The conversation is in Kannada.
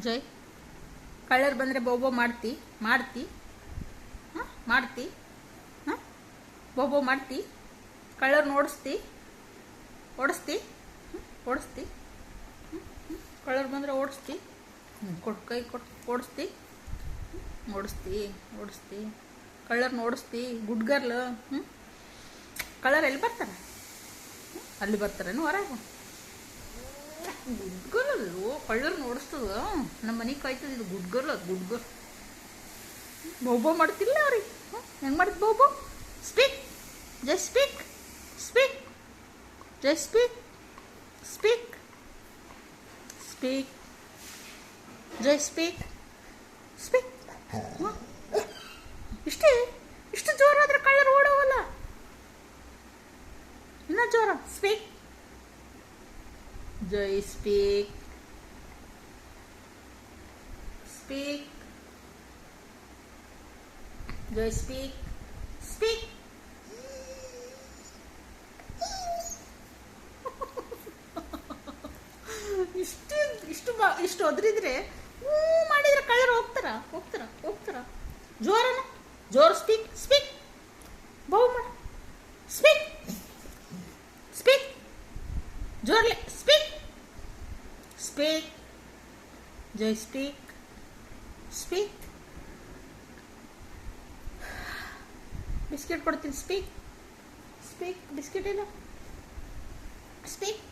ಜೈ. ಕಳ್ಳರ್ ಬಂದರೆ ಬೋಬೋ ಮಾಡ್ತಿ ಮಾಡ್ತಿ ಹಾಂ ಮಾಡ್ತಿ ಹಾಂ ಬೋಬೋ ಮಾಡ್ತಿ. ಕಳ್ಳರ್ನ ಓಡಿಸ್ತಿ ಓಡಿಸ್ತಿ ಓಡಿಸ್ತಿ ಕಳ್ಳರ್ ಬಂದರೆ ಓಡಿಸ್ತಿ. ಕೊಟ್ಟು ಕೈ ಕೊಟ್ಟು ಓಡಿಸ್ತಿ ಓಡಿಸ್ತಿ ಓಡಿಸ್ತಿ ಕಳ್ಳರ್ನ ಓಡಿಸ್ತಿ. Good girl. ಕಳ್ಳರ್ ಎಲ್ಲಿ ಬರ್ತಾರೆ? ಅಲ್ಲಿ ಬರ್ತಾರೇನು ಹೊರಗೆ? ಗುಡ್ ಗರ್ಲ್ ಅಲ್ಲೋ, ಕಳ್ಳರ್ನ ಓಡಿಸ್ತದ. ನಮ್ಮ ಮನೆಗೆ ಕಾಯ್ತದ. ಇದು ಗುಡ್ ಗರ್ಲ್ ಅದು ಗುಡ್ ಗರ್ಲ್. ಬೋಬೋ ಮಾಡ್ತಿಲ್ಲ ಅವ್ರಿಗೆ. ಹೆಂಗೆ ಮಾಡ್ತಿ ಬೋಬೋ? ಸ್ಪೀಕ್ ಜೈ ಸ್ಪೀಕ್ ಸ್ಪೀಕ್ ಜೈ ಸ್ಪೀಕ್ ಸ್ಪೀಕ್ ಸ್ಪೀಕ್ ಜೈ ಸ್ಪೀಕ್ ಸ್ಪೀಕ್. ಇಷ್ಟು ಜೋರಾದ್ರೆ ಕಳ್ಳರು ಓಡೋವಲ್ಲ. ಇನ್ನ ಜೋರ. ಸ್ಪೀಕ್ ಜೈ ಸ್ಪೀಕ್ ಸ್ಪೀಕ್ ಜೈ ಸ್ಪೀಕ್ ಸ್ಪೀಕ್. ಇಷ್ಟು ಒದ್ರಿದ್ರೆ ಮಾಡಿದ್ರೆ ಕಳ್ಳರು ಹೋಗ್ತಾರ. ಜೋರನ ಜೋರ್. ಸ್ಪೀಕ್ ಸ್ಪೀಕ್ ಬಹು ಮಾಡ. ಸ್ಪೀಕ್ ಸ್ಪೀಕ್ ಜೋರ್ಲೆ. ಸ್ಪೀಕ್ ಸ್ಪೀಕ್ ಜೈ ಸ್ಪೀಕ್ ಸ್ಪೀಕ್. ಬಿಸ್ಕೆಟ್ ಕೊಡ್ತೀನಿ. Speak speak. ಬಿಸ್ಕೆಟ್ ಇಲ್ಲ. ಸ್ಪೀಕ್